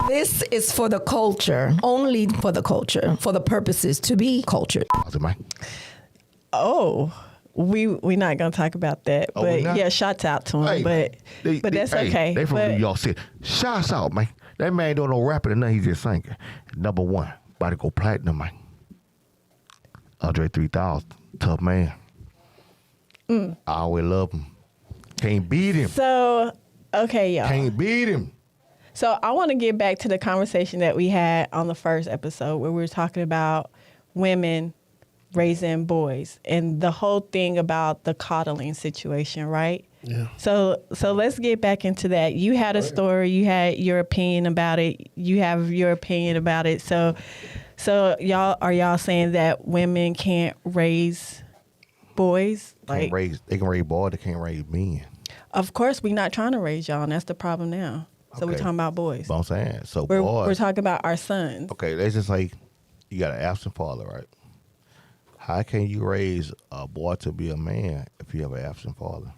This is for the culture, only for the culture, for the purposes to be cultured. Oh, we're not gonna talk about that, but yeah, shouts out to him. But that's okay. They from New York City. Shouts out, man. That man don't know rapping or nothing. He just singing. Number one, about to go platinum, man. Andre 3000, tough man. I always love him. Can't beat him. So, okay, y'all. Can't beat him. So I want to get back to the conversation that we had on the first episode where we were talking about women raising boys and the whole thing about the coddling situation, right? Yeah. So let's get back into that. You had a story. You had your opinion about it. You have your opinion about it. So y'all saying that women can't raise boys? They can raise boys. They can't raise men. Of course, we're not trying to raise y'all, and that's the problem now. So we're talking about boys. But I'm saying, so we're boys. We're talking about our sons. Okay, let's just say you got an absent father, right? How can you raise a boy to be a man if you have an absent father?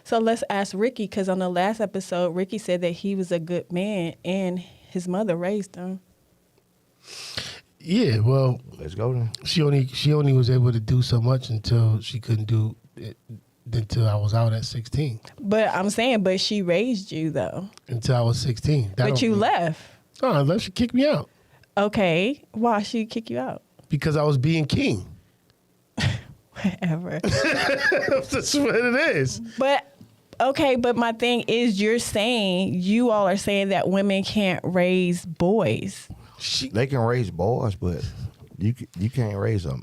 So let's ask Ricky, because on the last episode, Ricky said that he was a good man and his mother raised him. Yeah, well, let's go then. She only was able to do so much until she couldn't do it until I was out at 16. But I'm saying, but she raised you though. Until I was 16. But you left. No, unless she kicked me out. Okay, why she kick you out? Because I was being king. Whatever. That's what it is. But okay, but my thing is, you all are saying that women can't raise boys. They can raise boys, but you can't raise a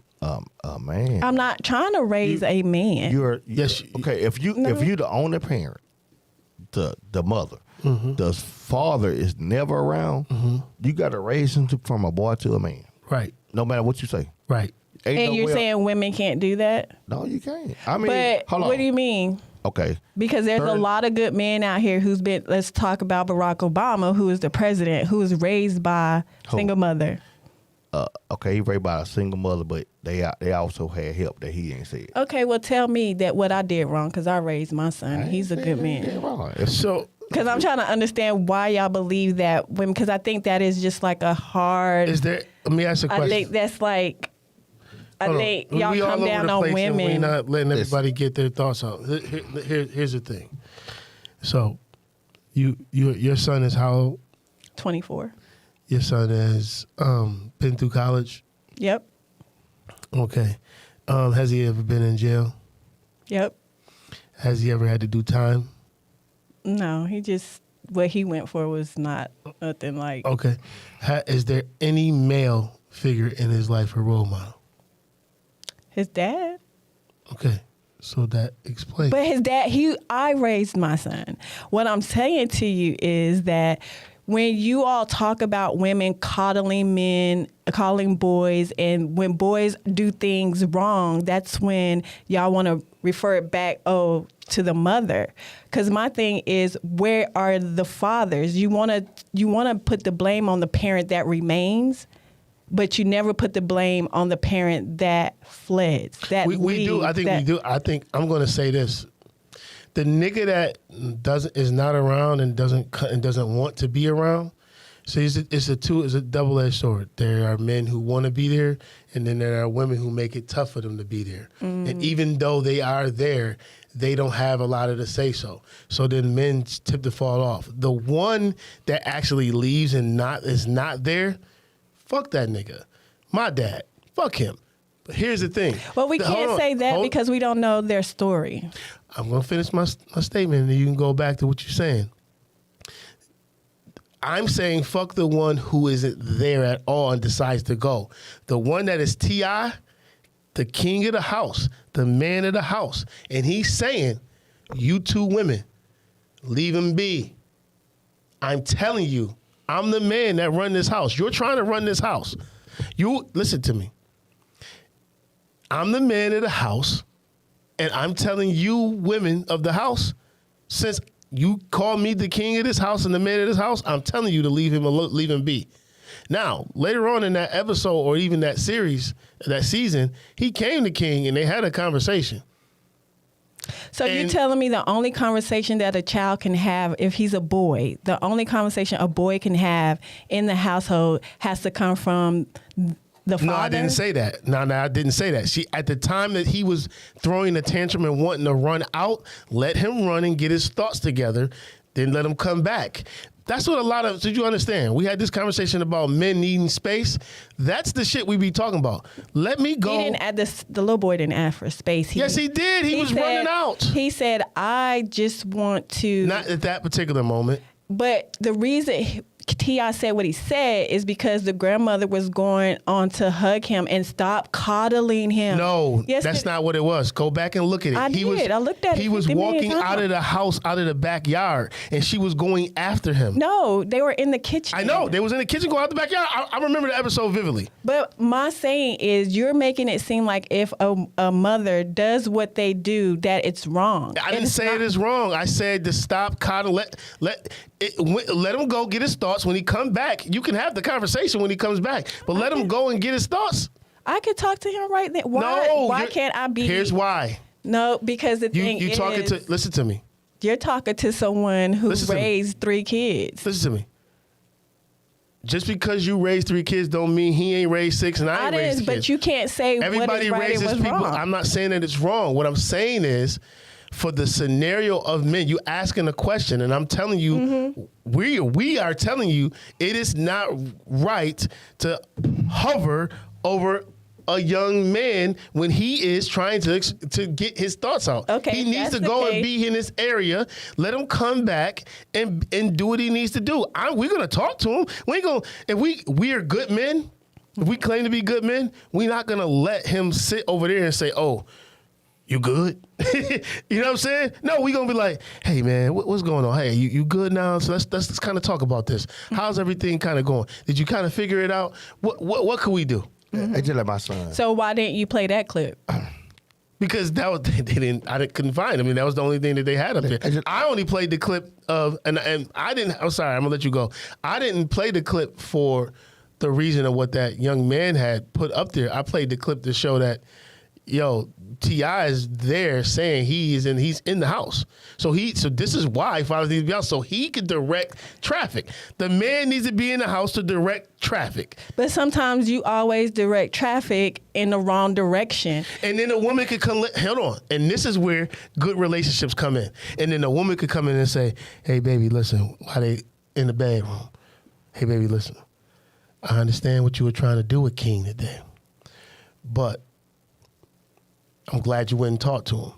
man. I'm not trying to raise a man. Okay. If you the only parent, the mother, the father is never around. You got to raise him from a boy to a man. Right. No matter what you say. Right. And you're saying women can't do that? No, you can't. I mean, but hold on. What do you mean? Okay. Because there's a lot of good men out here who's been. Let's talk about Barack Obama, who is the president, who was raised by a single mother. Okay, he raised by a single mother, but they also had help that he ain't said. Okay, well, tell me that what I did wrong because I raised my son. He's a good man. So, because I'm trying to understand why y'all believe that women. Because I think that is just like a hard. Is there? Let me ask a question. I think that's like. I think y'all we come down on women. We're not letting everybody get their thoughts out. Here's the thing. So, your son is how old? 24. Your son has been through college? Yep. Okay. Has he ever been in jail? Yep. Has he ever had to do time? No, what he went for was not nothing like. Okay. Is there any male figure in his life a role model? His dad. Okay. So that explains. But his dad, I raised my son. What I'm saying to you is that when you all talk about women coddling men, calling boys, and when boys do things wrong, that's when y'all want to refer it back, to the mother. Because my thing is, where are the fathers? You want to put the blame on the parent that remains, but you never put the blame on the parent that fled. We do. I think we do. I think I'm going to say this. The nigga that is not around and doesn't want to be around. So it's a double-edged sword. There are men who want to be there, and then there are women who make it tough for them to be there. And even though they are there, they don't have a lot of the say so. So then men tip to fall off. The one that actually leaves and is not there, fuck that nigga. My dad, fuck him. But here's the thing. Well, we can't say that because we don't know their story. I'm going to finish my statement, and then you can go back to what you're saying. I'm saying fuck the one who isn't there at all and decides to go. The one that is T.I., the king of the house, the man of the house, and he's saying, you two women, leave him be. I'm telling you, I'm the man that run this house. You're trying to run this house. You listen to me. I'm the man of the house. And I'm telling you, women of the house, since you call me the king of this house and the man of this house, I'm telling you to leave him be. Now, later on in that episode or even that series, that season, he came to King and they had a conversation. So you're And- telling me the only conversation that a child can have if he's a boy, the only conversation a boy can have in the household has to come from the father? No, I didn't say that. No, I didn't say that. She, at the time that he was throwing a tantrum and wanting to run out, let him run and get his thoughts together, then let him come back. That's what a lot of, did you understand? We had this conversation about men needing space. That's the shit we be talking about. Let me go. He didn't add this, the little boy didn't ask for space. Yes, he did. He was running out. He said, I just want to. Not at that particular moment. But the reason T.I. said what he said is because the grandmother was going on to hug him and stop coddling him. No, Yes, that's not what it was. Go back and look at it. I did. I looked at it He was 50 million walking out times. of the house, out of the backyard, and she was going after him. No, they were in the kitchen. I know. They was in the kitchen going out the backyard. I remember the episode vividly. But my saying is, you're making it seem like if a mother does what they do, that it's wrong. I didn't say it is wrong. I said to stop coddling. Let him go get his thoughts. When he come back, you can have the conversation when he comes back. But let him go and get his thoughts. I could talk to him right then. Why? No. Why can't I be? Here's why. No, because the thing You is, talking to, listen to me. you're talking to someone who Listen to me. raised 3 kids. Listen to me. Just because you raised 3 kids don't mean he ain't raised 6 and I ain't raised 6 but kids. you can't say Everybody what is right raises and what's people. wrong. I'm not saying that it's wrong. What I'm saying is, for the scenario of men, you asking a question, and I'm telling you, Mm-hmm. we are telling you, it is not right to hover over a young man when he is trying to get his thoughts out. Okay, he needs that's to the go and case. be in this area. Let him come back and do what he needs to do. We're gonna talk to him. We ain't gonna, if we are good men. If we claim to be good men, we're not gonna let him sit over there and say, "Oh, you good?" You know what I'm saying? No, we gonna be like, "Hey man, what's going on? Hey, you good now? So let's kind of talk about this. How's everything kind of going? Did you kind of figure it out? What could we do?" I just like my son. So why didn't you play that clip? Because that was couldn't find. I mean, that was the only thing that they had up there. I only played the clip of, and I didn't. I'm sorry, I'm gonna let you go. I didn't play the clip for the reason of what that young man had put up there. I played the clip to show that, T.I. is there saying he's in the house. So this is why fathers need to be out, so he could direct traffic. The man needs to be in the house to direct traffic. But sometimes you always direct traffic in the wrong direction. And then a woman could come, hold on. And this is where good relationships come in. And then a woman could come in and say, "Hey baby, listen, while they in the bedroom. Hey baby, listen. I understand what you were trying to do with King today, but I'm glad you went and talked to him.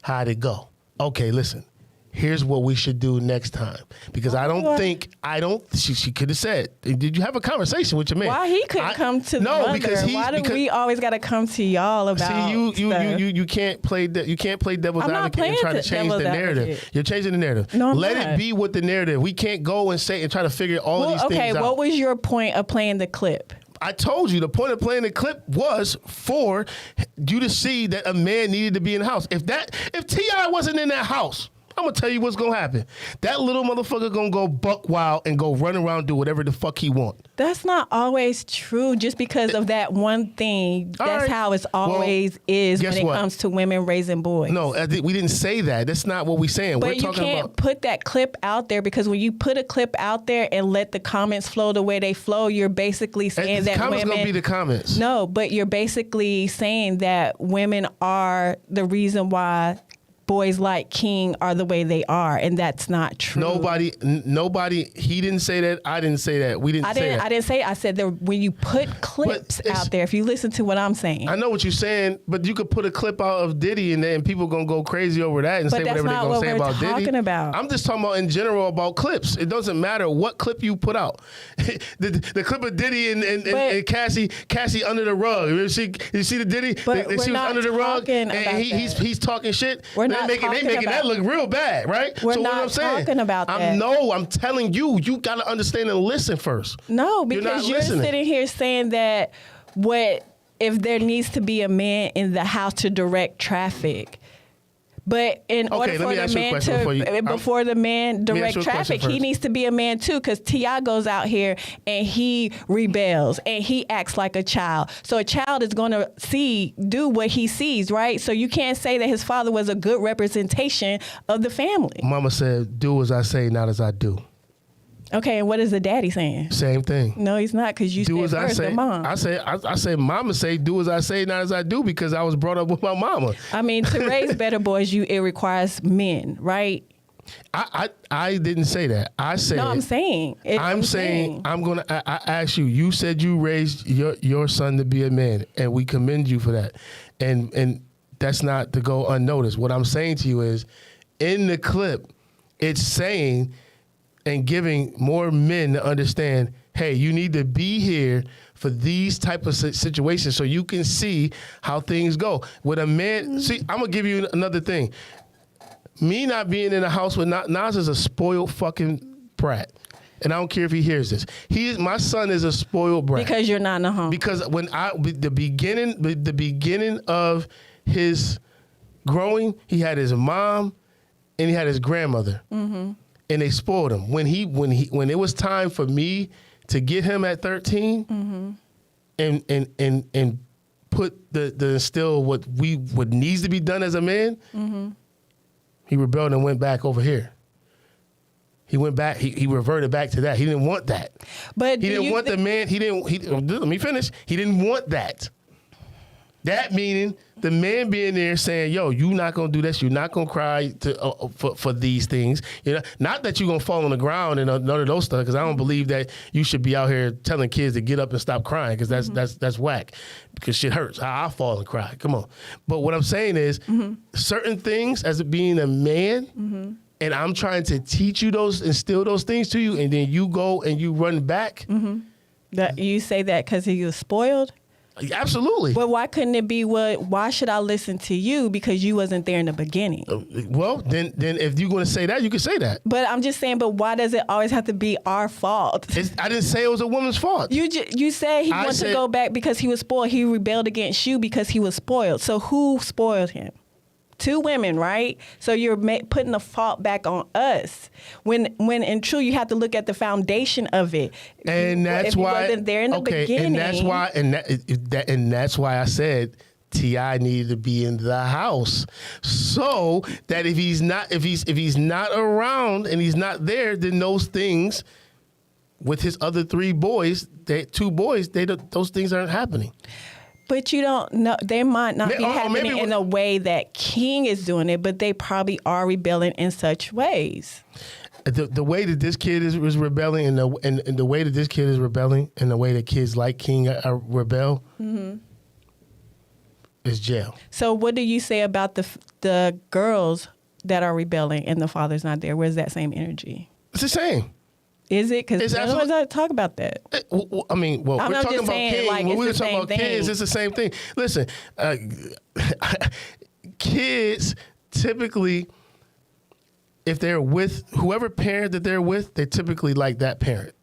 How'd it go? Okay, listen, here's what we should do next time. Because she could have said, did you have a conversation with your man? Why he couldn't come to the mother? Why do we always got to come to y'all about stuff? you can't play devil's I'm not advocate and try to change devil's the narrative. advocate. You're changing the narrative. No, I'm Let not. it be what the narrative. We can't go and say and try to figure all of these things out. What was your point of playing the clip? I told you the point of playing the clip was for you to see that a man needed to be in the house. If T.I. wasn't in that house, I'm gonna tell you what's gonna happen. That little motherfucker gonna go buck wild and go run around, do whatever the fuck he want. That's not always true. Just because of that one thing, All that's right. how it always is guess when it what? comes to women raising boys. No, we didn't say that. That's not what we're saying. But We're you talking can't about. put that clip out there, because when you put a clip out there and let the comments flow the way they flow, you're basically saying The that comments women. gonna be the comments. No, but you're basically saying that women are the reason why boys like King are the way they are, and that's not true. Nobody. He didn't say that. I didn't say that. We didn't say that. I didn't say. I said that when you put clips it's- out there, if you listen to what I'm saying, I know what you're saying, but you could put a clip out of Diddy and then people gonna go crazy over that and But say that's whatever they're not gonna what say we're about Diddy. talking about. I'm just talking about in general about clips. It doesn't matter what clip you put out. the clip of Diddy and Cassie under the rug. You see the Diddy? But she we're was not under the rug talking and about he's talking shit. We're They not making talking that about- look real bad, right? We're so not what I'm saying, talking about that. I'm telling you gotta understand and listen first. no, You're not because you're listening. sitting here saying that if there needs to be a man in the house to direct traffic. But in Okay, order let for me the ask you a man question before you- before the man me ask direct you a question traffic, he first. needs to be a man too. Because T.I. goes out here and he rebels and he acts like a child. So a child is going to do what he sees, right? So you can't say that his father was a good representation of the family. Mama said, "Do as I say, not as I do." Okay, and what is the daddy saying? Same thing. No, he's not, because you Do said as I first say. the mom. I say, Mama say, "Do as I say, not as I do," because I was brought up with my mama. I mean, to raise better boys, it requires men, right? I didn't say that. I said. No, I'm saying. I'm saying I'm gonna. I asked you. You said you raised your son to be a man, and we commend you for that. And that's not to go unnoticed. What I'm saying to you is, in the clip, it's saying and giving more men to understand. Hey, you need to be here for these type of situations so you can see how things go. With a man, see, I'm gonna give you another thing. Me not being in the house with Nas is a spoiled fucking brat. And I don't care if he hears this. My son is a spoiled brat. Because you're not in the home. Because when the beginning of his growing, he had his mom and he had his grandmother. Mm-hmm. And they spoiled him. When it was time for me to get him at 13 mm-hmm. and put the instill what needs to be done as a man, mm-hmm. he rebelled and went back over here. He went back. He reverted back to that. He didn't want that. But he didn't want the man. Let me finish. He didn't want that. That meaning the man being there saying, "Yo, you not gonna do this. You're not gonna cry for these things. You know, not that you're gonna fall on the ground and none of those stuff. Because I don't believe that you should be out here telling kids to get up and stop crying. Because that's whack. Because shit hurts. I'll fall and cry. Come on. But what I'm saying is, mm-hmm. certain things as being a man." Mm-hmm. And I'm trying to teach you instill those things to you, and then you go and you run back. Mm-hmm. That you say that because he was spoiled? Absolutely. But why couldn't it be why should I listen to you because you wasn't there in the beginning? Well, then if you're going to say that, you can say that. But I'm just saying, but why does it always have to be our fault? I didn't say it was a woman's fault. You said he wanted to go back because he was spoiled. He rebelled against you because he was spoiled. So who spoiled him? Two women, right? So you're putting the fault back on us. When in truth, you have to look at the foundation of it. And that's if why. He wasn't there in the beginning. And that's why. And that's why I said T.I. needed to be in the house, so that if he's not around and he's not there, then those things with his other two boys, those things aren't happening. But you don't know. They might not be happening in a way that King is doing it, but they probably are rebelling in such ways. The way that this kid is rebelling, and the way that this kid is rebelling, and the way that kids like King rebel, mm-hmm. is jail. So what do you say about the girls that are rebelling and the father's not there? Where's that same energy? It's the same. Is it? Because no one's talk about that. I mean, we're talking about King. When we were talking about kids, it's the same thing. Listen, kids typically, if they're with whoever parent that they're with, they typically like that parent.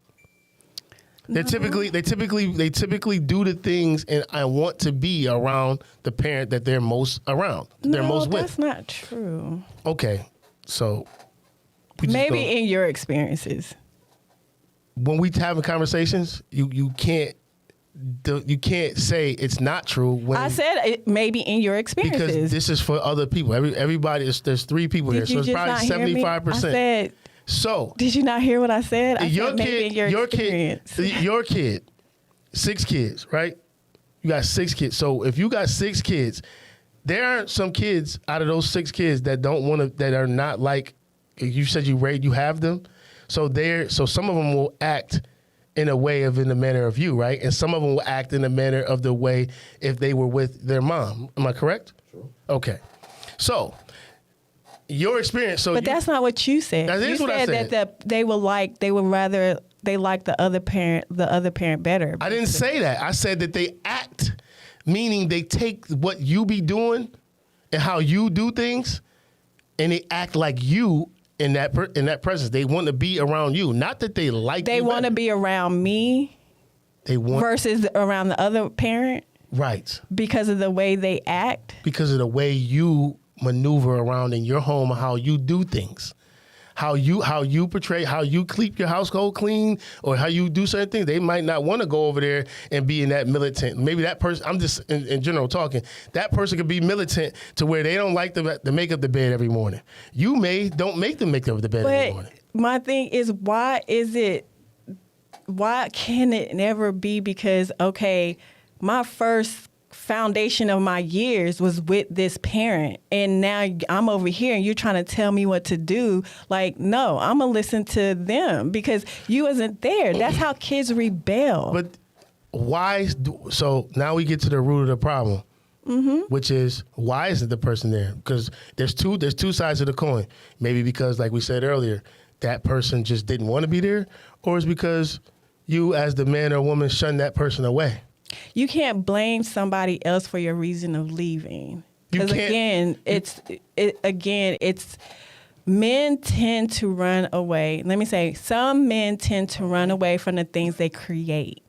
They typically do the things and I want to be around the parent that they're most around. They're most with. That's not true. Okay, so maybe in your experiences. When we having conversations, you can't say it's not true. When I said maybe in your experiences because this is for other people. Everybody, there's three people here, so it's probably 75%. I said. So did you not hear what I said? Your kid, 6 kids, right? You got 6 kids. So if you got 6 kids, there aren't some kids out of those 6 kids that don't want to, that are not like you said you have them. So some of them will act in the manner of you, right? And some of them will act in the manner of the way if they were with their mom. Am I correct? Sure. Okay. So your experience. But that's not what you said. You said that they like the other parent better. I didn't say that. I said that they act, meaning they take what you be doing and how you do things, and they act like you. In that presence, they want to be around you. Not that they like. They want to be around me. Versus around the other parent. Right. Because of the way they act. Because of the way you maneuver around in your home, how you do things. How you portray, how you keep your household clean, or how you do certain things. They might not want to go over there and be in that militant. Maybe that person, I'm just in general talking, that person could be militant to where they don't like to make up the bed every morning. You don't make them make up the bed every morning. My thing is, why can it never be? Because, okay, my first foundation of my years was with this parent, and now I'm over here and you're trying to tell me what to do. Like, no, I'm gonna listen to them because you wasn't there. That's how kids rebel. But why? So now we get to the root of the problem, which is, why isn't the person there? Because there's two sides of the coin. Maybe because, like we said earlier, that person just didn't want to be there, or it's because you, as the man or woman, shunned that person away. You can't blame somebody else for your reason of leaving. Because again, it's men tend to run away. Let me say, some men tend to run away from the things they create,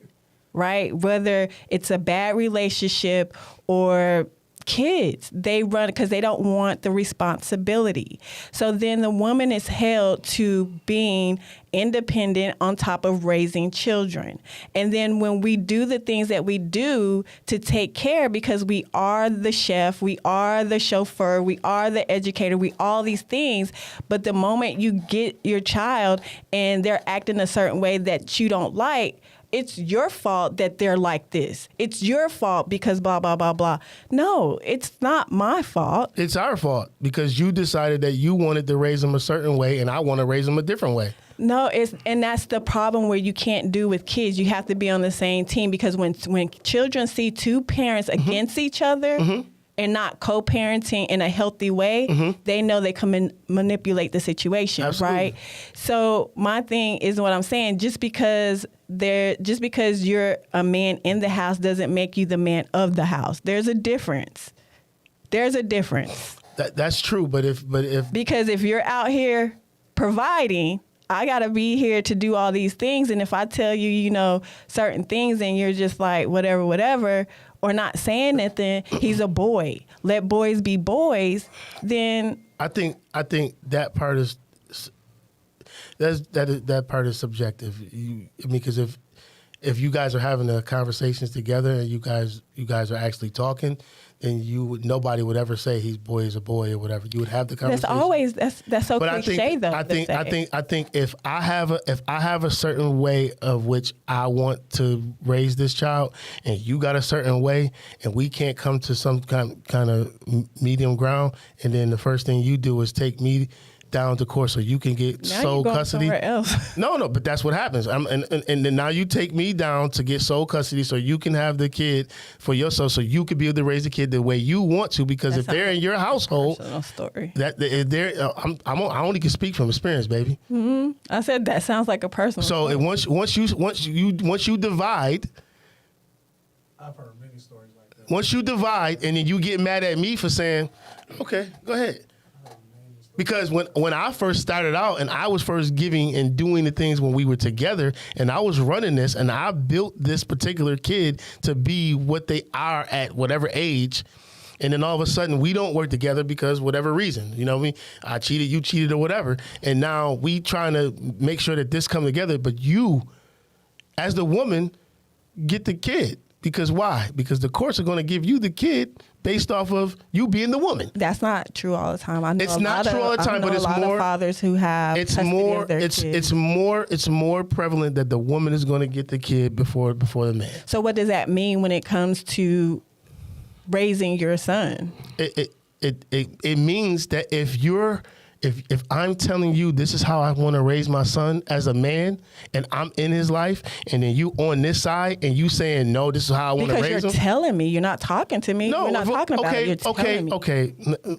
right? Whether it's a bad relationship or kids, they run because they don't want the responsibility. So then the woman is held to being independent on top of raising children. And then when we do the things that we do to take care, because we are the chef, we are the chauffeur, we are the educator, we all these things, but the moment you get your child and they're acting a certain way that you don't like, it's your fault that they're like this. It's your fault because blah, blah, blah, blah. No, it's not my fault. It's our fault because you decided that you wanted to raise them a certain way and I want to raise them a different way. No, and that's the problem where you can't do with kids. You have to be on the same team because when children see two parents against each other and not co-parenting in a healthy way, they know they can manipulate the situation, Absolutely. Right? So my thing is what I'm saying, just because you're a man in the house doesn't make you the man of the house. There's a difference. That's true, because if you're out here providing, I got to be here to do all these things. And if I tell you, certain things and you're just like, whatever, or not saying nothing, he's a boy. Let boys be boys. Then I think that part is that part is subjective. Because if you guys are having the conversations together and you guys are actually talking, then nobody would ever say he's boy is a boy or whatever. You would have the conversation. That's so cliche though. I think if I have a certain way of which I want to raise this child, and you got a certain way, and we can't come to some kind of medium ground, and then the first thing you do is take me down to court so you can get sole custody. Somewhere else. No, but that's what happens. And then now you take me down to get sole custody so you can have the kid for yourself, so you can be able to raise the kid the way you want to. Because if they're in your household, personal story. That if they're, I only can speak from experience, baby. Mm-hmm. I said that sounds like a personal. So once you divide. I've heard many stories like that. Once you divide, and then you get mad at me for saying, "Okay, go ahead." Because when I first started out and I was first giving and doing the things when we were together and I was running this and I built this particular kid to be what they are at whatever age, and then all of a sudden we don't work together because whatever reason, I cheated, you cheated or whatever, and now we trying to make sure that this come together, but you, as the woman, get the kid. Because why? Because the courts are going to give you the kid based off of you being the woman. That's not true all the time. I know it's not true all the time, but it's more. A lot of fathers who have custody of their kids. It's more prevalent that the woman is going to get the kid before the man. So what does that mean when it comes to raising your son? It means that if I'm telling you this is how I want to raise my son as a man, and I'm in his life, and then you on this side, and you saying no, this is how I want to raise him. Because you're telling me, you're not talking to me. No, we're not talking about it. You're telling me. Okay.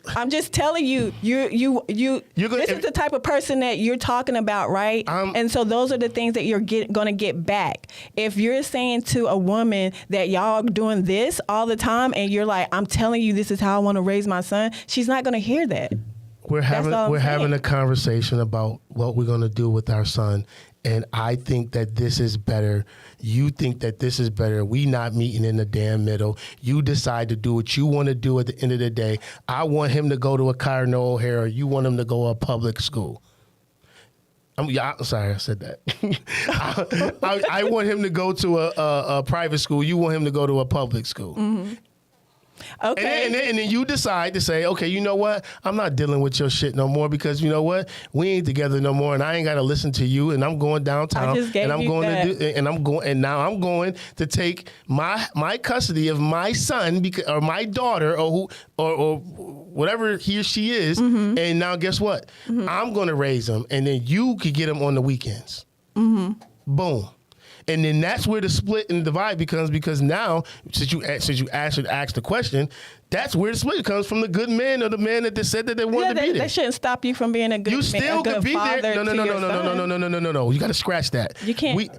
I'm just telling you. This is the type of person that you're talking about, right? And so those are the things that you're going to get back. If you're saying to a woman that y'all doing this all the time, and you're like, I'm telling you, this is how I want to raise my son, she's not going to hear that. We're having a conversation about what we're going to do with our son and I think that this is better. You think that this is better. We not meeting in the damn middle. You decide to do what you want to do at the end of the day. I want him to go to a Cardinal O'Hara. You want him to go to a public school. I'm sorry, I said that. I want him to go to a private school. You want him to go to a public school. Mm-hmm. Okay. And then you decide to say, okay, you know what? I'm not dealing with your shit no more because you know what? We ain't together no more, and I ain't got to listen to you. And I'm going downtown, I just gave and I'm you going that. to do, and I'm going, and now I'm going to take my custody of my son or my daughter or whatever he or she is. Mm-hmm. And now guess what? Mm-hmm. I'm going to raise him, and then you could get him on the weekends. Mm-hmm. Boom. And then that's where the split and divide becomes, because now, since you asked the question, that's where the split comes from, the good men or the men that they said that they wanted to be there. That shouldn't stop you from being a good You man, still a good could be father there. No. You got to scratch that. You can't.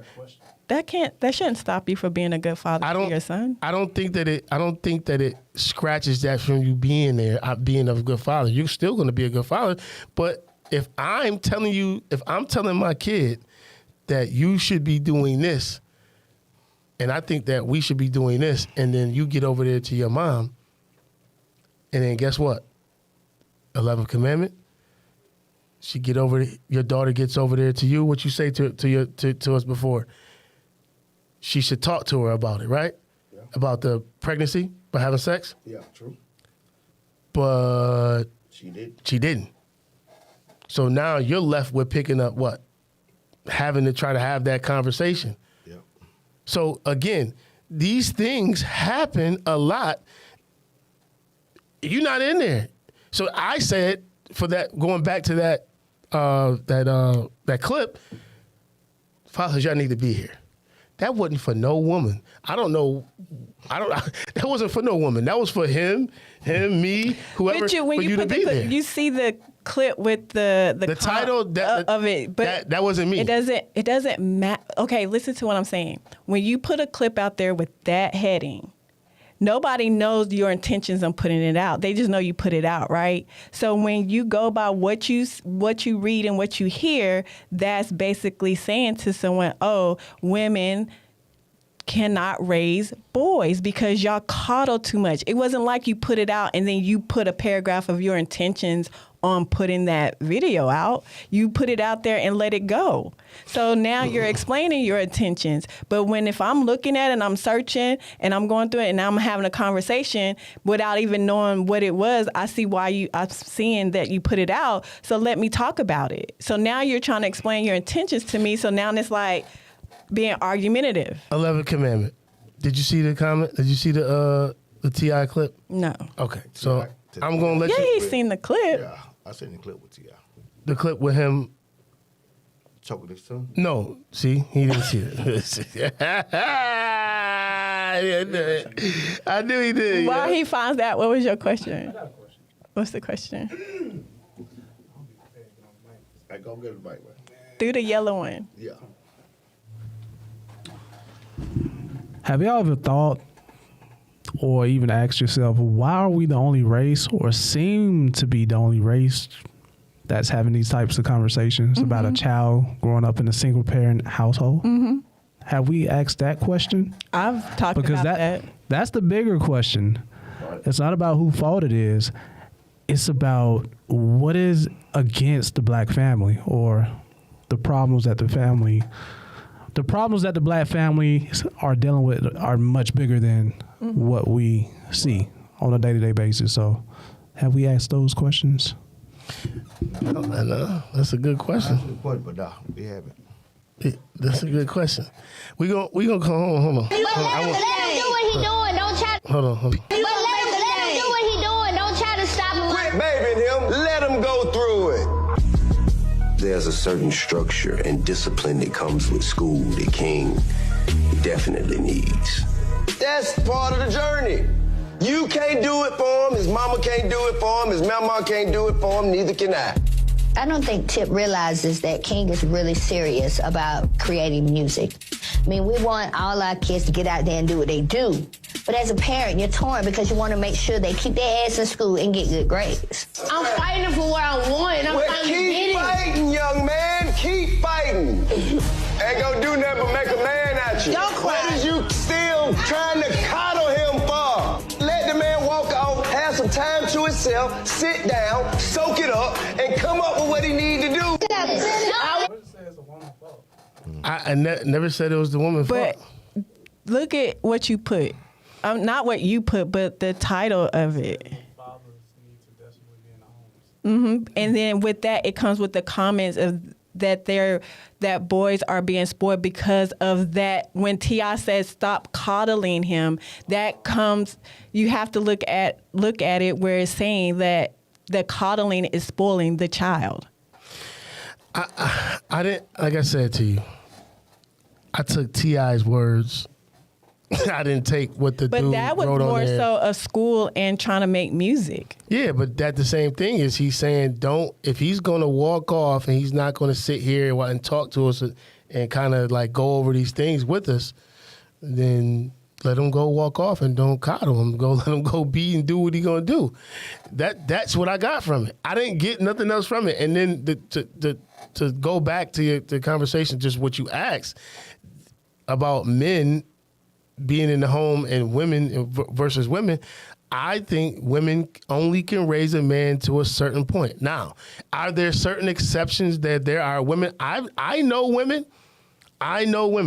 That shouldn't stop you from being a good father to your son. I don't think that it scratches that from you being there, being a good father. You're still going to be a good father. But if I'm telling my kid that you should be doing this, and I think that we should be doing this, and then you get over there to your mom, and then guess what? 11th commandment. Your daughter gets over there to you. What you say to us before? She should talk to her about it, right? Yeah. About the pregnancy, about having sex. Yeah, true. But she didn't. So now you're left with picking up what? Having to try to have that conversation. Yeah. So again, these things happen a lot. You're not in there. So I said, for that, going back to that clip, fathers, y'all need to be here. That wasn't for no woman. That wasn't for no woman. That was for him, me, whoever. But when you to be there. You see the clip with the title of it, but that wasn't me. It doesn't matter. Okay, listen to what I'm saying. When you put a clip out there with that heading, nobody knows your intentions on putting it out. They just know you put it out, right? So when you go by what you read and what you hear, that's basically saying to someone, oh, women cannot raise boys because y'all coddle too much. It wasn't like you put it out and then you put a paragraph of your intentions on putting that video out. You put it out there and let it go. So now you're explaining your intentions. But if I'm looking at it and I'm searching and I'm going through it and I'm having a conversation without even knowing what it was, I see why I'm seeing that you put it out. So let me talk about it. So now you're trying to explain your intentions to me. So now it's like being argumentative. 11th commandment. Did you see the comment? Did you see the T.I. clip? No. Okay. So I'm going to let you. Yeah, he's seen the clip. Yeah, I seen the clip with T.I. The clip with him choking his son? No. See, he didn't see it. I knew he did. While he finds that, what was your question? I got a question. What's the question? I go get the mic, man. Through the yellow one. Yeah. Have y'all ever thought or even asked yourself, why are we the only race or seem to be the only race that's having these types of conversations about a child growing up in a single parent household? Mm-hmm. Have we asked that question? I've talked because about that. That's the bigger question. It's not about whose fault it is. It's about what is against the black family or the problems that the black families are dealing with are much bigger than what we see on a day-to-day basis. So have we asked those questions? No, that's a good question. But no, we haven't. That's a good question. We gonna come home. Hold on. Let him do what he doing. Don't try. Hold on. But let him do what he doing. Don't try to stop him. Quit babying him. Let him go through it. There's a certain structure and discipline that comes with school that King definitely needs. That's part of the journey. You can't do it for him. His mama can't do it for him. His mama can't do it for him. Neither can I. I don't think Tip realizes that King is really serious about creating music. I mean, we want all our kids to get out there and do what they do. But as a parent, you're torn because you want to make sure they keep their ass in school and get good grades. I'm fighting for what I want, and I'm finally getting it. Keep fighting, young man. keep fighting. Ain't gonna do nothing but make a man out you. Don't cry. What is you still trying to coddle him for? Let the man walk off, have some time to himself, sit down, soak it up, and come up with what he need to do. I never said it was the woman's fault. But look at what you put. Not what you put, but the title of it. Mm-hmm. And then with that, it comes with the comments of that boys are being spoiled because of that. When T.I. says stop coddling him, that comes. You have to look at it where it's saying that the coddling is spoiling the child. I didn't, like I said to you, I took T.I.'s words. I didn't take what the dude wrote on there. But that was more so of school and trying to make music. Yeah, but that the same thing is he's saying if he's going to walk off and he's not going to sit here and talk to us and kind of like go over these things with us, then let him go walk off and don't coddle him. Let him go be and do what he's going to do. That's what I got from it. I didn't get nothing else from it. And then to go back to the conversation, just what you asked about men being in the home and women versus women, I think women only can raise a man to a certain point. Now, are there certain exceptions that there are women? I know women. I know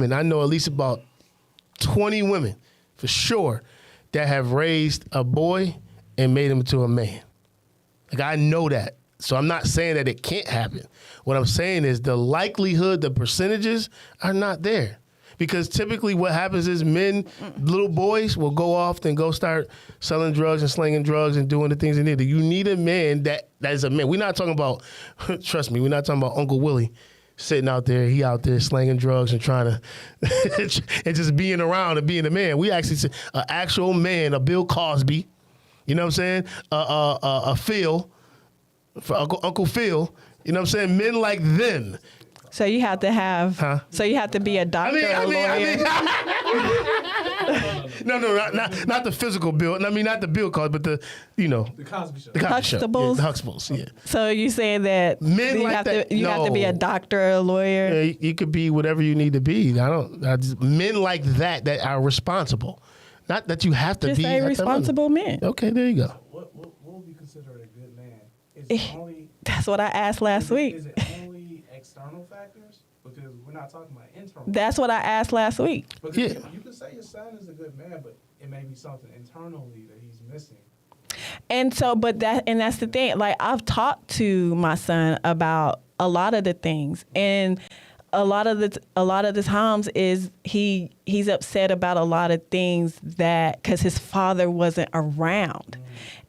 at least about 20 women for sure that have raised a boy and made him into a man. Like, I know that. So I'm not saying that it can't happen. What I'm saying is the likelihood, the percentages are not there. Because typically what happens is little boys will go off and go start selling drugs and slinging drugs and doing the things they need to. You need a man that is a man. We're not talking about, trust me, we're not talking about Uncle Willie sitting out there. He out there slinging drugs and trying to, and just being around and being a man. We actually see an actual man, a Bill Cosby, you know what I'm saying? A Phil, for Uncle Phil, you know what I'm saying? Men like them. So you have to have. So you have to be a doctor or a lawyer. No, not the physical Bill. I mean, not the Bill Cosby, but the Cosby Show. The Cosby Show. Huxtables? Yeah, the Huxtables. Yeah. So you saying that Men you like have that? to you have to be a No. doctor or a lawyer? Yeah, you could be whatever you need to be. Men like that are responsible. Not that you have to Just be. say responsible men. Okay, there you go. What would be considered a good man? Is Eh, it only That's what I asked last week. Is it only external factors? Because we're not talking about internal. That's what I asked last week. Because Yeah. you can say your son is a good man, but it may be something internally that he's missing. And so, that's the thing. Like, I've talked to my son about a lot of the things, and a lot of the times is he's upset about a lot of things that because his father wasn't around.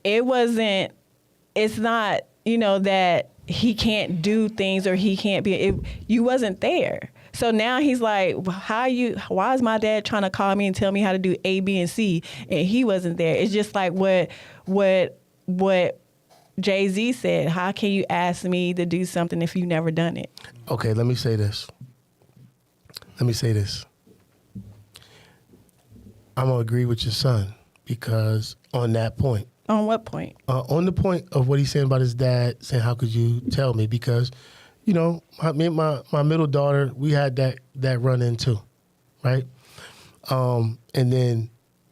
It's not that he can't do things or he can't be. You wasn't there. So now he's like, why is my dad trying to call me and tell me how to do A, B, and C, and he wasn't there? It's just like what Jay-Z said. How can you ask me to do something if you've never done it? Okay, let me say this. I'm going to agree with your son because on that point. On what point? On the point of what he's saying about his dad, saying, how could you tell me? Because, me and my middle daughter, we had that run-in too, right? And then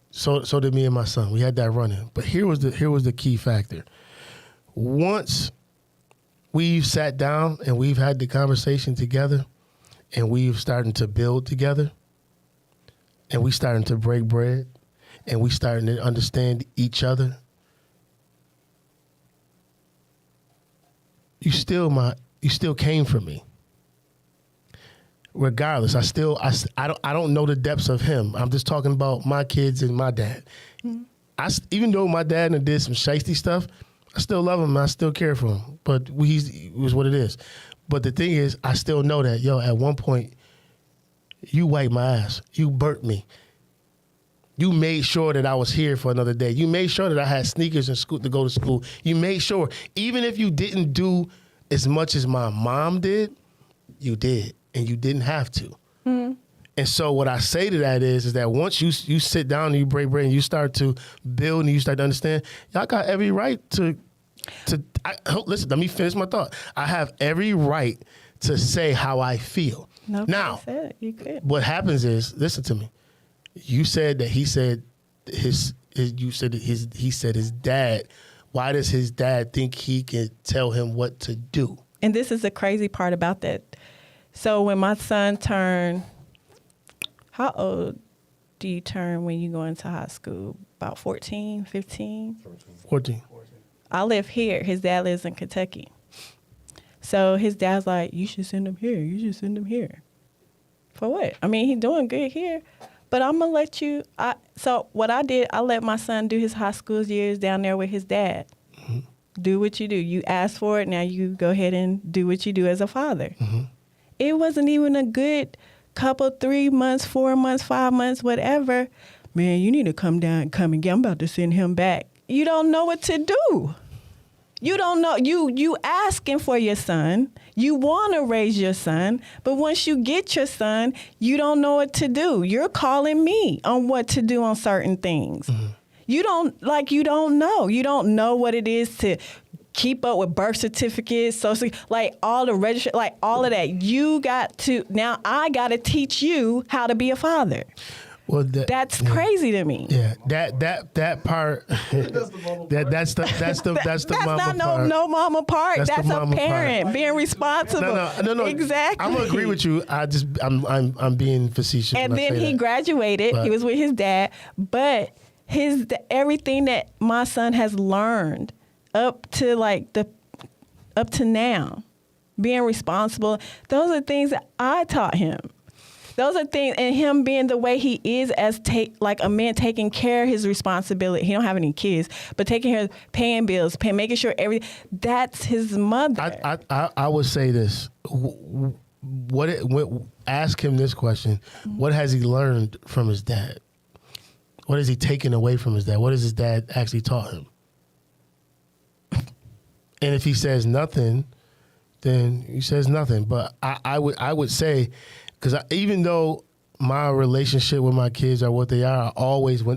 so did me and my son. We had that run-in. But here was the key factor. Once we've sat down and we've had the conversation together and we've started to build together and we starting to break bread and we starting to understand each other, you still came for me. Regardless, I don't know the depths of him. I'm just talking about my kids and my dad. Mm-hmm. Even though my dad did some shiesty stuff, I still love him. I still care for him. But it was what it is. But the thing is, I still know that, at one point, you wiped my ass. You burnt me. You made sure that I was here for another day. You made sure that I had sneakers and to go to school. You made sure, even if you didn't do as much as my mom did, you did, and you didn't have to. Mm-hmm. And so what I say to that is that once you sit down and you break bread and you start to build and you start to understand, y'all got every right to listen, let me finish my thought. I have every right to say how I feel. Nobody Now, said you could. what happens is, listen to me. You said that he said his dad. Why does his dad think he can tell him what to do? And this is the crazy part about that. So when my son turned, how old do you turn when you go into high school? About 14, 15? 14. I live here. His dad lives in Kentucky. So his dad's like, you should send him here. You should send him here. For what? I mean, he's doing good here. But I'm going to let you. So what I did, I let my son do his high school years down there with his dad. Mm-hmm. Do what you do. You asked for it. Now you go ahead and do what you do as a father. Mm-hmm. It wasn't even a good couple, 3 months, 4 months, 5 months, whatever. Man, you need to come and get. I'm about to send him back. You don't know what to do. You don't know. You asking for your son. You want to raise your son. But once you get your son, you don't know what to do. You're calling me on what to do on certain things. Mm-hmm. You don't know. You don't know what it is to keep up with birth certificates, social, like all the register, like all of that. Now I got to teach you how to be a father. Well, that's crazy to me. Yeah, that part. that's the mama not part. no mama part. That's a parent part. Being responsible. No. Exactly. I'm gonna agree with you. I'm being facetious. And then he graduated. But he was with his dad, but everything that my son has learned up to now, being responsible. Those are things that I taught him. Those are things, and him being the way he is as a man taking care of his responsibility. He don't have any kids, but taking care of paying bills, making sure everything. That's his mother. I would say this. Ask him this question. What has he learned from his dad? What has he taken away from his dad? What has his dad actually taught him? And if he says nothing, then he says nothing. But I would say, because even though my relationship with my kids are what they are,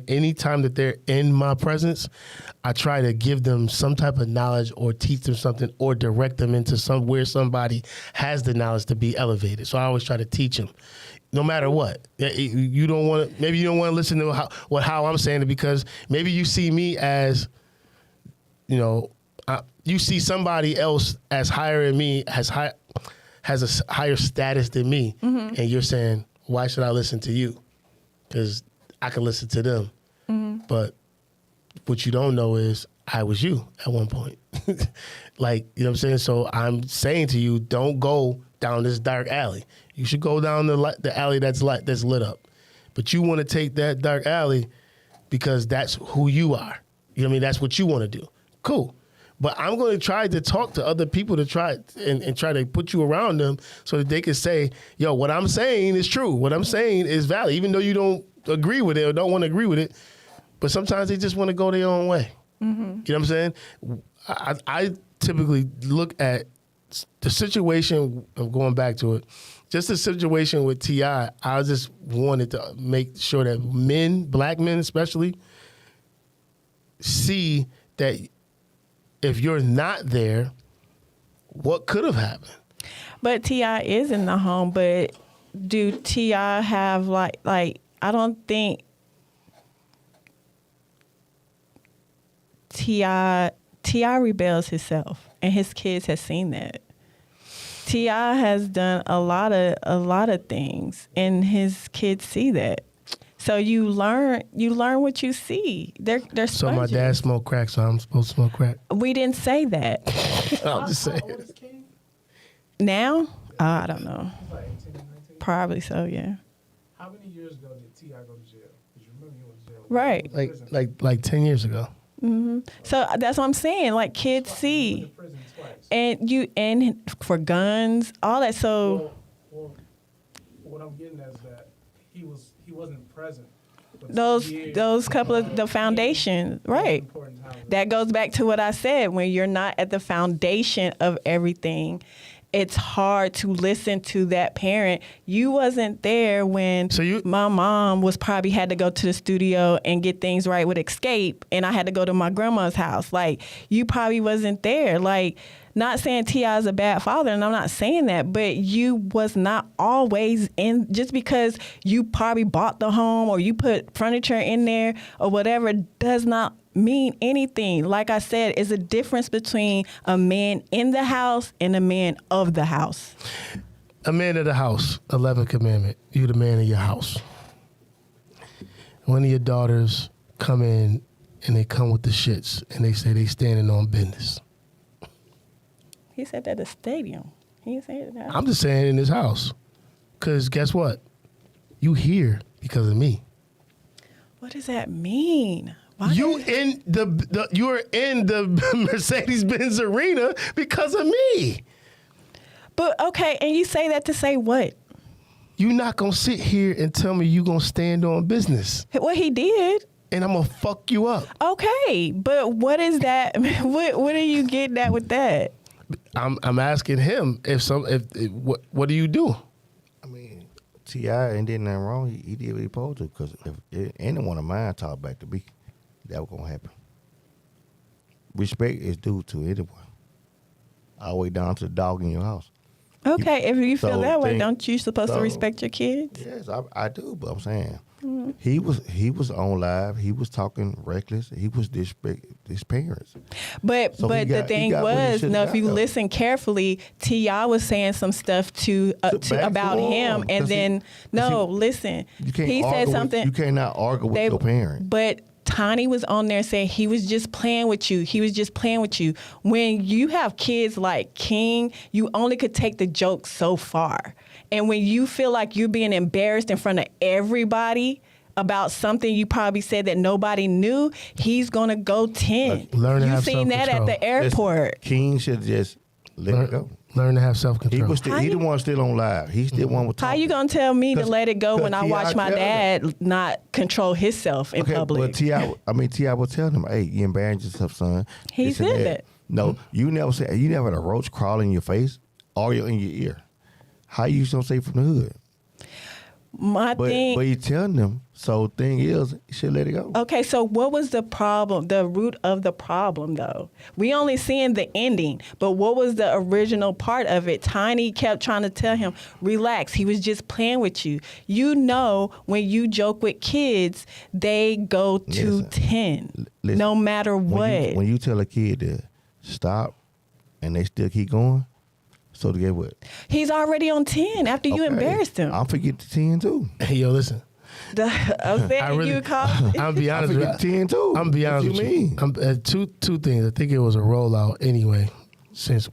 anytime that they're in my presence, I try to give them some type of knowledge or teach them something or direct them into where somebody has the knowledge to be elevated. So I always try to teach them, no matter what. Maybe you don't want to listen to how I'm saying it, because maybe you see me as, you see somebody else as higher than me, has a higher status than me, mm-hmm. and you're saying, why should I listen to you? Because I can listen to them. Mm-hmm. But what you don't know is I was you at one point. Like, you know what I'm saying? So I'm saying to you, don't go down this dark alley. You should go down the alley that's lit up. But you want to take that dark alley because that's who you are. You know what I mean? That's what you want to do. Cool. But I'm going to try to talk to other people to try and try to put you around them so that they can say, yo, what I'm saying is true. What I'm saying is valid, even though you don't agree with it or don't want to agree with it. But sometimes they just want to go their own way. Mm-hmm. You know what I'm saying? I typically look at the situation, I'm going back to it, just the situation with T.I., I just wanted to make sure that black men especially, see that if you're not there, what could have happened? But T.I. is in the home, but do T.I. have like I don't think T.I. rebels himself, and his kids have seen that. T.I. has done a lot of things, and his kids see that. So you learn what you see. They're sponges. So my dad smoked crack, so I'm supposed to smoke crack. We didn't say that. I'm just saying. How old is King? Now? I don't know. Like 18, 19? Probably so, yeah. How many years ago did T.I. go to jail? Because you remember he went to jail. Right. Like 10 years ago. Mm-hmm. So that's what I'm saying. Like, kids see, and for guns, all that. So well, what I'm getting at is that he wasn't present. Those couple of the foundation, right? That goes back to what I said. When you're not at the foundation of everything, it's hard to listen to that parent. You wasn't there when my mom probably had to go to the studio and get things right with Escape, and I had to go to my grandma's house. Like, you probably wasn't there. Like, not saying T.I. is a bad father, and I'm not saying that, but you was not always in, just because you probably bought the home or you put furniture in there or whatever does not mean anything. Like I said, it's a difference between a man in the house and a man of the house. A man of the house, 11th commandment, you the man of your house. One of your daughters come in and they come with the shits and they say they standing on business. He said that at the stadium. He didn't say it at the house. I'm just saying in this house. Because guess what? You here because of me. What does that mean? Why You're in the Mercedes-Benz arena because of me. But okay, and you say that to say what? You're not going to sit here and tell me you're going to stand on business. What he did. And I'm going to fuck you up. Okay, but what is that? What are you getting at with that? I'm asking him what do you do? I mean, T.I. ain't did nothing wrong. He did what he supposed to. Because if any one of mine talk back to me, that was gonna happen. Respect is due to anyone, all the way down to the dog in your house. Okay, if you feel that way, don't you supposed to respect your kids? Yes, I do. But I'm saying he was on live. He was talking reckless. He was disrespect his parents. But the thing was, if you listen carefully, T.I. was saying some stuff about him, and then listen, he said something. You cannot argue with your parent. But Tiny was on there saying he was just playing with you. He was just playing with you. When you have kids like King, you only could take the joke so far. And when you feel like you're being embarrassed in front of everybody about something you probably said that nobody knew, he's going to go 10. You seen that at the airport. King should just let it go. Learn to have self-control. He the one still on live. He's still one with talking. How you gonna tell me to let it go when I watch my dad not control himself in public? But T.I. will tell him, hey, you embarrassed yourself, son. He said that. No, you never had a roach crawl in your face or in your ear. How you gonna say from the hood? But you telling them, so thing is, you should let it go. Okay, so what was the problem, the root of the problem, though? We only seeing the ending, but what was the original part of it? Tiny kept trying to tell him, relax, he was just playing with you. You know, when you joke with kids, they go to 10, no matter what. When you tell a kid to stop and they still keep going, so to get what? He's already on 10 after you embarrassed him. I'll forget the 10 too. Hey, yo, listen. I'm be honest with you. 10 too. I'm be honest with you. Two things. I think it was a rollout anyway. Since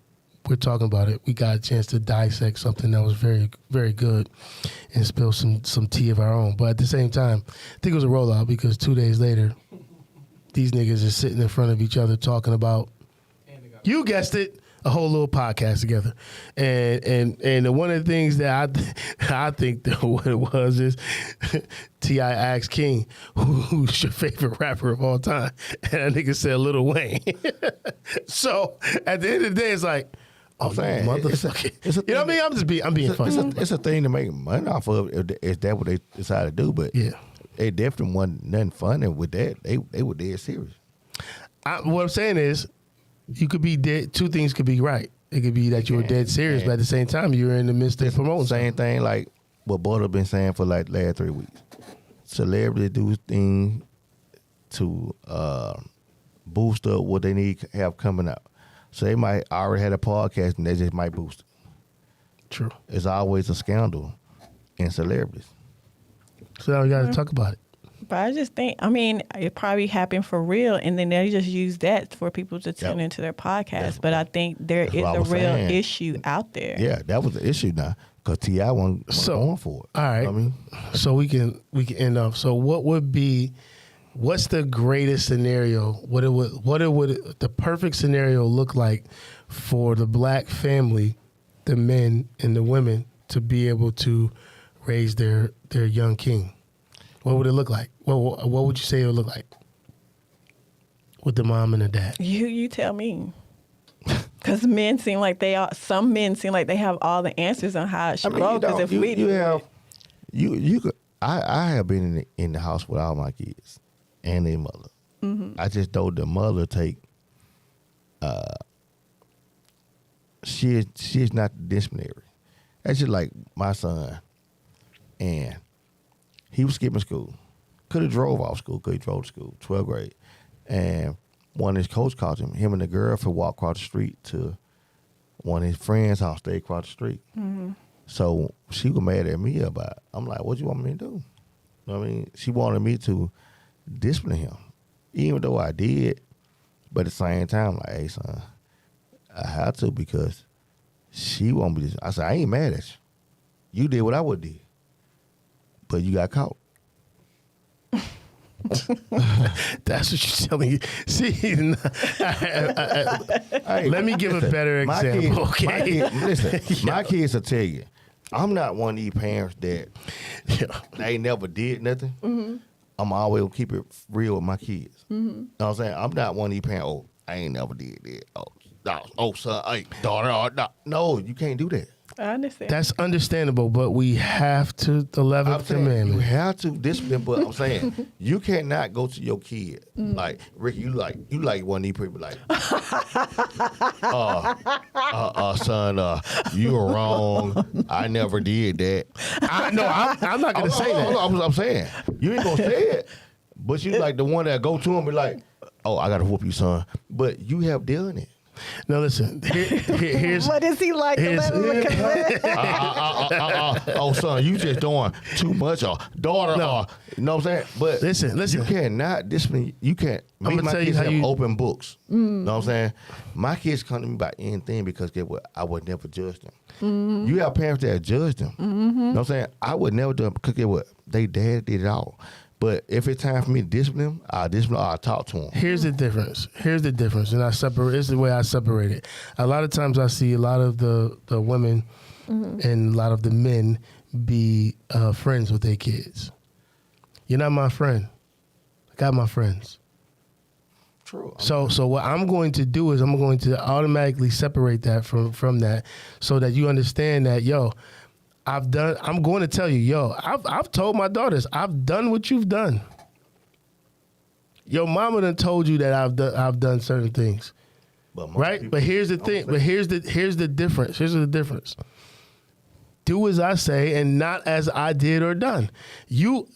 we're talking about it, we got a chance to dissect something that was very, very good and spill some tea of our own. But at the same time, I think it was a rollout because 2 days later, these niggas are sitting in front of each other talking about, you guessed it, a whole little podcast together. And one of the things that I think that what it was is T.I. asked King, who's your favorite rapper of all time? And that nigga said Lil Wayne. So at the end of the day, it's like, oh, man, motherfucker. You know what I mean? I'm being funny. It's a thing to make money off of. Is that what they decided to do? But yeah, they definitely wasn't nothing funny with that. They were dead serious. What I'm saying is, you could be dead. Two things could be right. It could be that you were dead serious, but at the same time, you were in the midst of promoting. Same thing like what Butter been saying for like last 3 weeks. Celebrity do things to boost up what they need to have coming out. So they might already had a podcast and they just might boost it. True. It's always a scandal in celebrities. So now we got to talk about it. But I just think, it probably happened for real, and then they just use that for people to tune into their podcast. But I think there is a real issue out there. Yeah, that was the issue now, because T.I. wasn't going for it. All right. So we can end off. So what's the greatest scenario? What would the perfect scenario look like for the black family, the men and the women, to be able to raise their young king? What would it look like? What would you say it would look like with the mom and the dad? You tell me. Because some men seem like they have all the answers on how it should go. Because if we do, I have been in the house with all my kids and their mother. Mm-hmm. I just know the mother take she is not the disciplinary. That's just like my son, and he was skipping school. Could have drove off school. Could have drove to school, 12th grade, and one of his coach called him. Him and the girlfriend walked across the street to one of his friends' house. They across the street. Mm-hmm. So she was mad at me about it. I'm like, what you want me to do? You know what I mean? She wanted me to discipline him, even though I did. But at the same time, like, hey, son, I had to because she won't be. I said, I ain't mad at you. You did what I would did, but you got caught. That's what you're telling you. See, let me give a better example. My kids will tell you, I'm not one of these parents that they never did nothing. Mm-hmm. I'm always gonna keep it real with my kids. Mm-hmm. You know what I'm saying? I'm not one of these parents, oh, I ain't never did that. Oh, son, hey, daughter, no, you can't do that. I understand. That's understandable, but we have to the 11th commandment. You have to discipline, but I'm saying you cannot go to your kid like Ricky. You like one of these people like, son, you were wrong. I never did that. I'm not gonna say that. I'm saying you ain't gonna say it, but you like the one that go to him and be like, oh, I gotta whoop you, son. But you have done it. Now listen, here's what is he like? Oh, son, you just doing too much. Or daughter, you know what I'm saying? But listen, you cannot discipline. You can't. Me and my kids have open books. You know what I'm saying? My kids come to me about anything because I would never judge them. Mm-hmm. You have parents that judge them. Mm-hmm. You know what I'm saying? I would never do it because they dad did it all. But if it's time for me to discipline them, I'll talk to them. Here's the difference. And I separate. This is the way I separate it. A lot of times I see a lot of the women and a lot of the men be friends with their kids. You're not my friend. I got my friends. True. So what I'm going to do is I'm going to automatically separate that from that so that you understand that, I'm going to tell you, I've told my daughters, I've done what you've done. Your mama done told you that I've done certain things. Right? But here's the thing. But here's the difference. Here's the difference. Do as I say and not as I did or done. You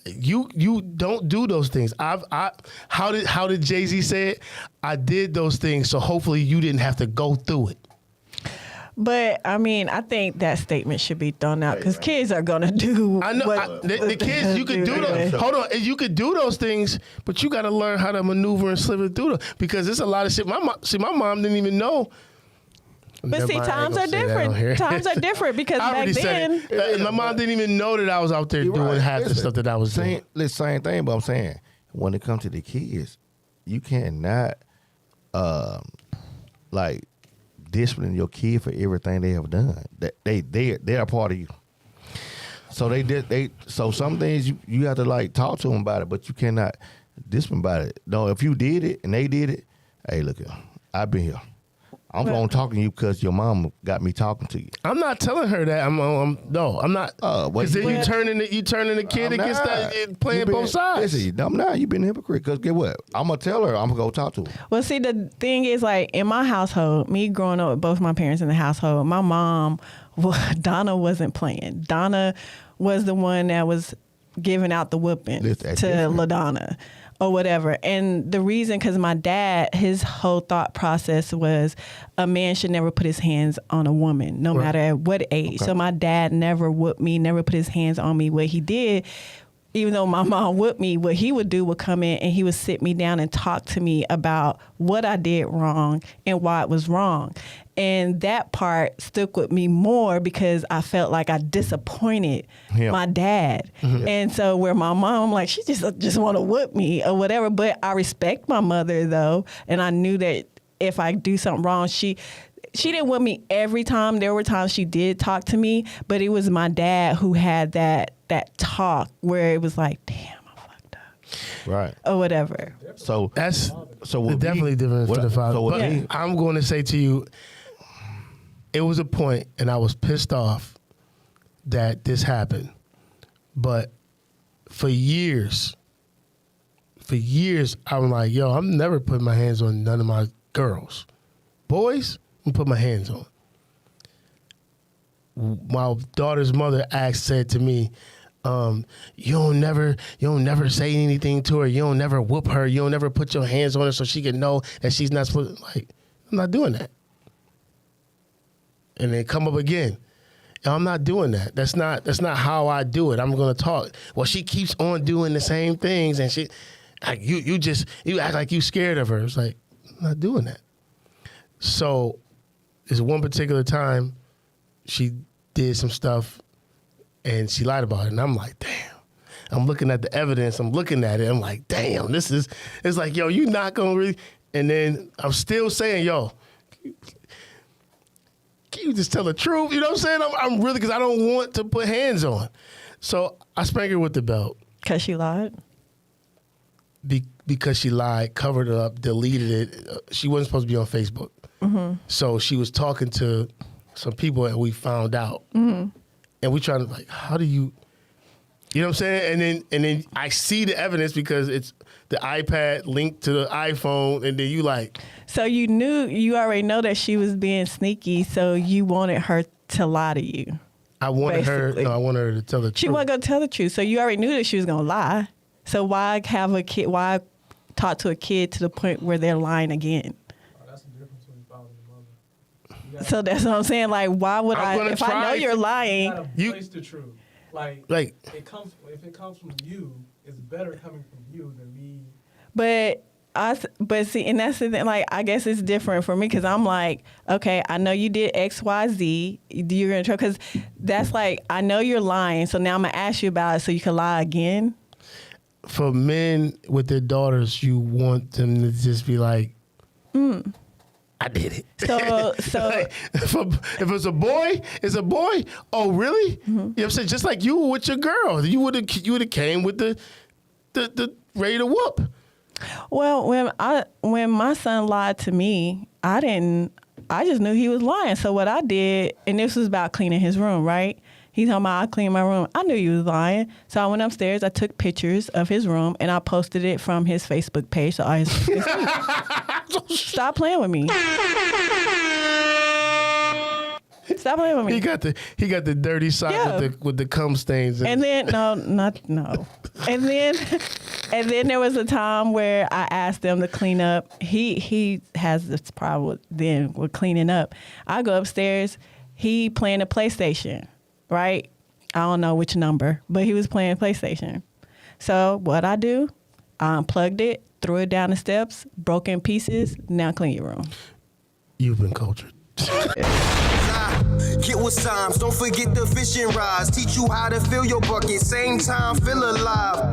don't do those things. How did Jay-Z say it? I did those things, so hopefully you didn't have to go through it. But I mean, I think that statement should be thrown out because kids are gonna do. I know the kids. You could do those. Hold on, you could do those things, but you got to learn how to maneuver and slip it through them because it's a lot of shit. My mom didn't even know. But see, times are different. Times are different because back then, my mom didn't even know that I was out there doing half the stuff that I was doing. The same thing, but I'm saying when it comes to the kids, you cannot discipline your kid for everything they have done. They're a part of you. So so some things you have to talk to them about it, but you cannot discipline about it. No, if you did it and they did it, hey, look, I've been here. I'm only talking to you because your mom got me talking to you. I'm not telling her that. I'm not. Because then you turning the kid against that, playing both sides. Listen, I'm not. You've been a hypocrite. Because get what? I'm gonna tell her. I'm gonna go talk to her. Well, see, the thing is, in my household, me growing up with both my parents in the household, my mom, Donna wasn't playing. Donna was the one that was giving out the whooping to LaDonna. Or whatever. And the reason, because my dad, his whole thought process was a man should never put his hands on a woman, no matter at what age. Okay. So my dad never whooped me, never put his hands on me. What he did, even though my mom whooped me, what he would do would come in and he would sit me down and talk to me about what I did wrong and why it was wrong. And that part stuck with me more because I felt like I disappointed my dad. Mm-hmm. And so where my mom, she just want to whoop me or whatever. But I respect my mother, though. And I knew that if I do something wrong, she didn't whoop me every time. There were times she did talk to me. But it was my dad who had that talk where it was like, damn, I fucked up. Right. Or whatever. So that's definitely different for the father. But I'm going to say to you, it was a point, and I was pissed off that this happened. But for years, I'm like, I'm never putting my hands on none of my girls. Boys, I'm put my hands on. my daughter's mother said to me, you don't never say anything to her. You don't never whoop her. You don't never put your hands on her so she can know that she's not supposed to. Like, I'm not doing that. And then come up again. I'm not doing that. That's not how I do it. I'm gonna talk. Well, she keeps on doing the same things, and she, like, you act like you scared of her. It's like, I'm not doing that. So, there's one particular time she did some stuff, and she lied about it, and I'm like, damn. I'm looking at the evidence. I'm looking at it. I'm like, damn. It's like, yo, you not gonna really. And then I'm still saying, yo, can you just tell the truth? You know what I'm saying? I'm really, because I don't want to put hands on. So I spanked her with the belt. Because she lied? Because she lied, covered it up, deleted it. She wasn't supposed to be on Facebook. Mm-hmm. So she was talking to some people and we found out. Mm-hmm. And we trying to, like, how do you know what I'm saying? And then I see the evidence because it's the iPad linked to the iPhone, and then you like. So you already know that she was being sneaky, so you wanted her to lie to you. I wanted her to tell the truth. She wasn't going to tell the truth, so you already knew that she was going to lie. So why have a kid, why talk to a kid to the point where they're lying again? That's the difference between father and mother. So that's what I'm saying. Like, why would if I know you're lying? You gotta place the truth. Like if it comes from you, it's better coming from you than me. But see, and that's the thing. Like, I guess it's different for me because I'm like, okay, I know you did X, Y, Z. You're gonna try, because that's like, I know you're lying. So now I'm gonna ask you about it so you can lie again. For men with their daughters, you want them to just be like, I did it. So like, if it's a boy, it's a boy. Oh, really? Mm-hmm. You know what I'm saying? Just like you with your girl, you would have came with the ready to whoop. Well, when my son lied to me, I just knew he was lying. So what I did, and this was about cleaning his room, right? He's talking about I cleaned my room. I knew he was lying. So I went upstairs, I took pictures of his room, and I posted it from his Facebook page. So I stop playing with me. Stop playing with me. He got the dirty side with the cum stains. And then no. And then there was a time where I asked them to clean up. He has this problem with cleaning up. I go upstairs. He playing a PlayStation, right? I don't know which number, but he was playing PlayStation. So what I do, I unplugged it, threw it down the steps, broke in pieces. Now clean your room. You've been cultured. Get with Symes, don't forget the fishing rods. Teach you how to fill your bucket, same time feel alive.